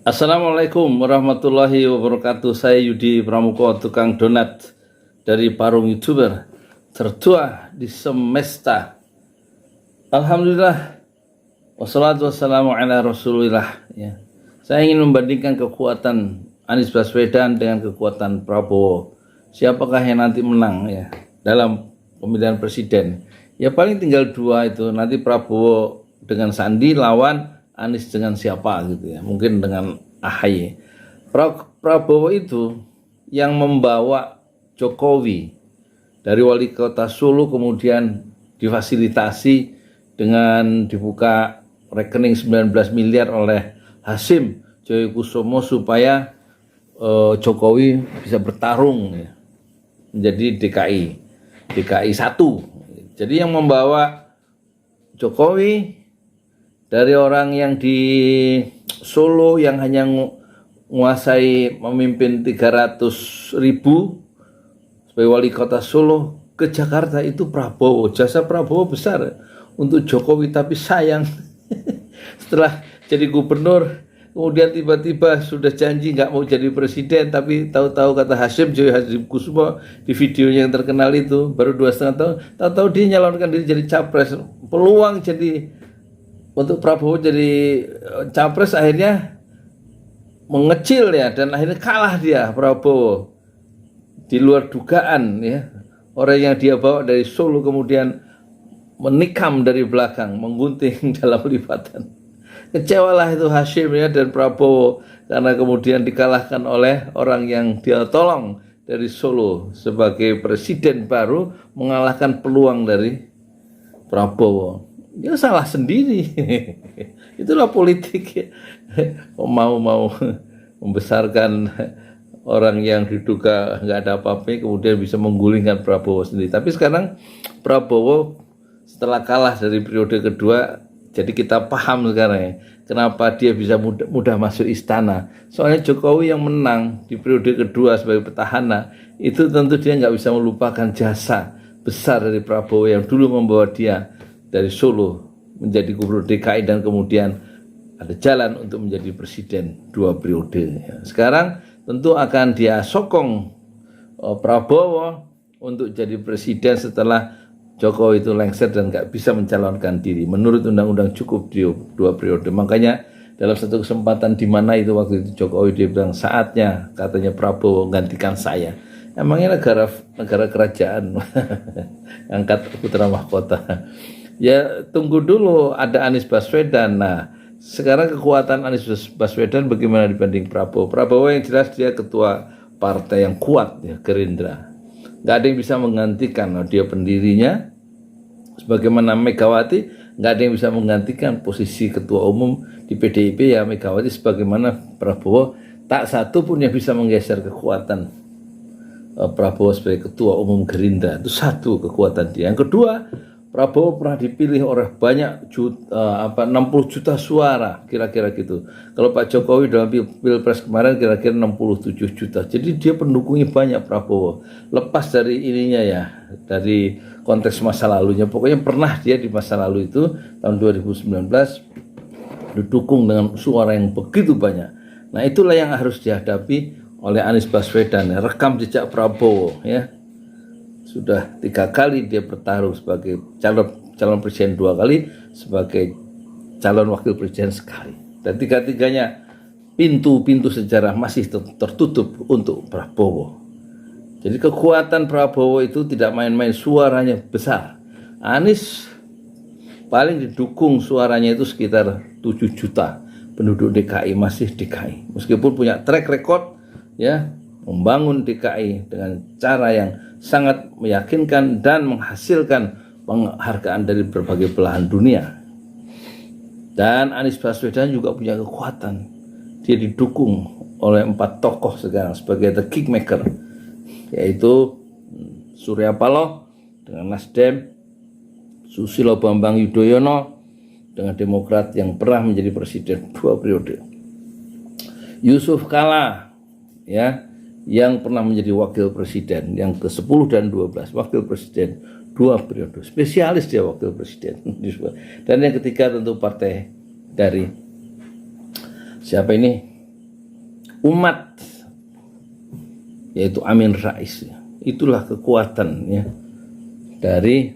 Assalamualaikum warahmatullahi wabarakatuh. Saya Yudi Pramuko, tukang donat dari Parung YouTuber tertua di semesta. Alhamdulillah, wassalatu wassalamu ala rasulillah. Ya. Saya ingin membandingkan kekuatan Anies Baswedan dengan kekuatan Prabowo. Siapakah yang nanti menang ya dalam pemilihan presiden? Ya paling tinggal dua itu, nanti Prabowo dengan Sandi lawan Anies dengan siapa gitu ya, mungkin dengan AHY. Prabowo itu yang membawa Jokowi dari wali kota Solo, kemudian difasilitasi dengan dibuka rekening 19 miliar oleh Hasim Joyokusumo supaya Jokowi bisa bertarung ya, menjadi DKI 1. Jadi yang membawa Jokowi dari orang yang di Solo yang hanya menguasai memimpin 300.000 sebagai wali kota Solo ke Jakarta itu Prabowo. Jasa Prabowo besar untuk Jokowi, tapi sayang setelah jadi gubernur kemudian tiba-tiba sudah janji nggak mau jadi presiden, tapi tahu-tahu kata Hasim Joyokusumo di videonya yang terkenal itu baru 2,5 tahun, tahu-tahu dia nyalonkan diri jadi capres. Peluang jadi untuk Prabowo jadi capres akhirnya mengecil ya, dan akhirnya kalah dia Prabowo di luar dugaan ya. Orang yang dia bawa dari Solo kemudian menikam dari belakang, menggunting dalam lipatan. Kecewalah itu Hasyim ya dan Prabowo karena kemudian dikalahkan oleh orang yang dia tolong dari Solo sebagai presiden baru, mengalahkan peluang dari Prabowo. Dia salah sendiri. Itulah politik ya. Mau membesarkan orang yang diduga nggak ada apa-apa kemudian bisa menggulingkan Prabowo sendiri. Tapi sekarang Prabowo setelah kalah dari periode kedua, jadi kita paham sekarang ya kenapa dia bisa mudah masuk istana. Soalnya Jokowi yang menang di periode kedua sebagai petahana, itu tentu dia nggak bisa melupakan jasa besar dari Prabowo yang dulu membawa dia dari Solo menjadi gubernur DKI dan kemudian ada jalan untuk menjadi presiden 2 periode. Sekarang tentu akan dia sokong Prabowo untuk jadi presiden setelah Jokowi itu lengser dan nggak bisa mencalonkan diri. Menurut undang-undang cukup 2 periode. Makanya dalam satu kesempatan di mana itu waktu itu Jokowi dia bilang saatnya katanya Prabowo gantikan saya. Emangnya negara kerajaan angkat putra mahkota. Ya tunggu dulu ada Anies Baswedan. Nah sekarang kekuatan Anies Baswedan bagaimana dibanding Prabowo? Prabowo yang jelas dia ketua partai yang kuat ya, Gerindra. Nggak ada yang bisa menggantikan, dia pendirinya. Sebagaimana Megawati, nggak ada yang bisa menggantikan posisi ketua umum di PDIP ya Megawati. Sebagaimana Prabowo, tak satu pun yang bisa menggeser kekuatan Prabowo sebagai ketua umum Gerindra. Itu satu kekuatan dia. Yang kedua, Prabowo pernah dipilih oleh banyak 60 juta suara kira-kira gitu. Kalau Pak Jokowi dalam pilpres kemarin kira-kira 67 juta. Jadi dia pendukungnya banyak Prabowo. Lepas dari ininya ya, dari konteks masa lalunya. Pokoknya pernah dia di masa lalu itu tahun 2019 didukung dengan suara yang begitu banyak. Nah itulah yang harus dihadapi oleh Anies Baswedan. Rekam jejak Prabowo ya. Sudah 3 kali dia bertarung sebagai calon presiden 2 kali, sebagai calon wakil presiden sekali. Dan tiga-tiganya pintu-pintu sejarah masih tertutup untuk Prabowo. Jadi kekuatan Prabowo itu tidak main-main, suaranya besar. Anies paling didukung suaranya itu sekitar 7 juta penduduk DKI, masih DKI. Meskipun punya track record ya membangun DKI dengan cara yang sangat meyakinkan dan menghasilkan penghargaan dari berbagai belahan dunia. Dan Anies Baswedan juga punya kekuatan. Dia didukung oleh 4 tokoh sekarang sebagai the kingmaker, yaitu Surya Paloh dengan Nasdem, Susilo Bambang Yudhoyono dengan Demokrat yang pernah menjadi presiden 2 periode, Yusuf Kala ya yang pernah menjadi wakil presiden yang ke-10 dan 12, wakil presiden 2 periode, spesialis dia wakil presiden. Dan yang ketiga tentu partai dari siapa ini, umat, yaitu Amin Rais. Itulah kekuatan ya dari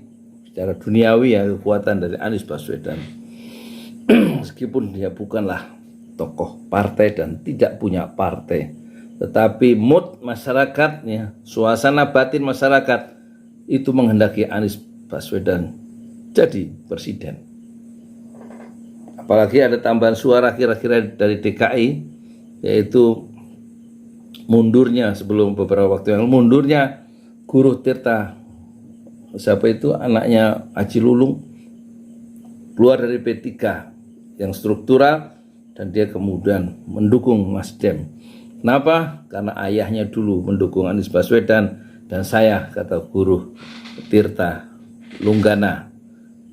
secara duniawi ya, kekuatan dari Anies Baswedan. Meskipun dia bukanlah tokoh partai dan tidak punya partai, tetapi mood masyarakatnya, suasana batin masyarakat itu menghendaki Anies Baswedan jadi presiden. Apalagi ada tambahan suara kira-kira dari DKI, yaitu mundurnya sebelum beberapa waktu yang mundurnya Guru Tirta, siapa itu, anaknya Haji Lulung, keluar dari P3 yang struktural, dan dia kemudian mendukung Nasdem. Kenapa? Karena ayahnya dulu mendukung Anies Baswedan, dan saya, kata Guru Tirta Lunggana,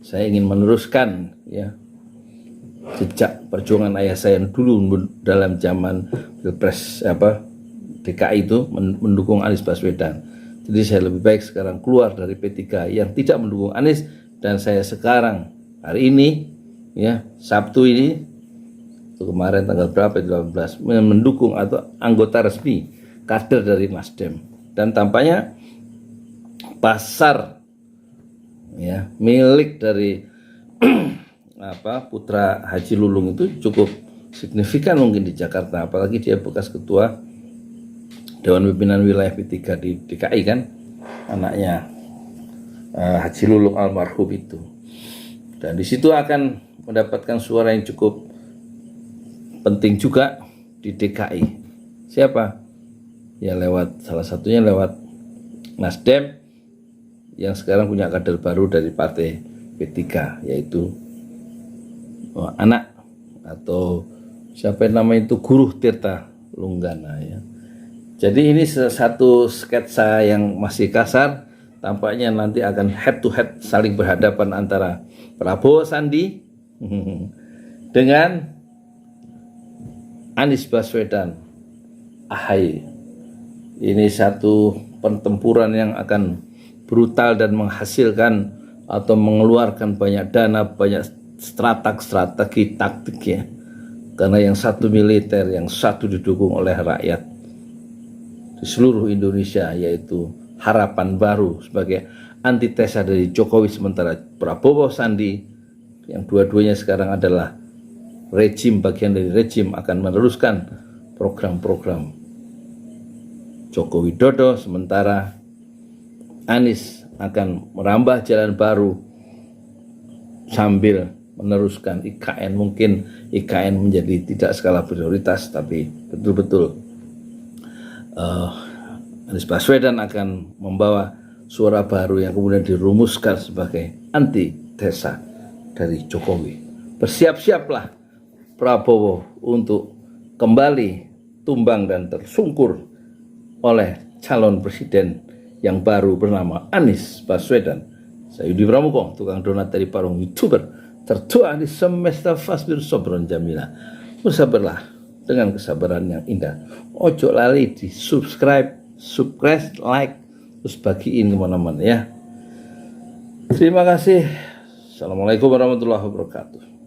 saya ingin meneruskan ya jejak perjuangan ayah saya yang dulu dalam zaman Pilpres DKI itu mendukung Anies Baswedan. Jadi saya lebih baik sekarang keluar dari P3 yang tidak mendukung Anies, dan saya sekarang hari ini ya, Sabtu ini, itu kemarin tanggal berapa, 18, mendukung atau anggota resmi kader dari Nasdem. Dan tampaknya pasar ya milik dari putra Haji Lulung itu cukup signifikan mungkin di Jakarta, apalagi dia bekas ketua Dewan Pimpinan Wilayah P3 di DKI kan, anaknya Haji Lulung almarhum itu. Dan di situ akan mendapatkan suara yang cukup penting juga di DKI. Siapa? Ya lewat, salah satunya lewat Nasdem yang sekarang punya kader baru dari partai P3, yaitu anak atau siapa yang namanya itu, Guru Tirta Lunggana ya. Jadi ini satu sketsa yang masih kasar, tampaknya nanti akan head to head, saling berhadapan antara Prabowo Sandi dengan Anies Baswedan AHY. Ini satu pertempuran yang akan brutal dan menghasilkan atau mengeluarkan banyak dana, banyak strategi taktik ya. Karena yang satu militer, yang satu didukung oleh rakyat di seluruh Indonesia, yaitu harapan baru sebagai antitesa dari Jokowi, sementara Prabowo Sandi yang dua-duanya sekarang adalah rejim, bagian dari rejim, akan meneruskan program-program Joko Widodo, sementara Anies akan merambah jalan baru sambil meneruskan IKN. Mungkin IKN menjadi tidak skala prioritas, tapi betul-betul Anies Baswedan akan membawa suara baru yang kemudian dirumuskan sebagai antitesa dari Jokowi. Bersiap-siaplah Prabowo untuk kembali tumbang dan tersungkur oleh calon presiden yang baru bernama Anies Baswedan. Saya Yudi Pramuko, tukang donat dari Parung, YouTuber tertua di semesta fasbir sobron jamila. Bersabarlah dengan kesabaran yang indah. Ojo lali di subscribe, like, terus bagiin kemana-mana ya. Terima kasih. Assalamualaikum warahmatullahi wabarakatuh.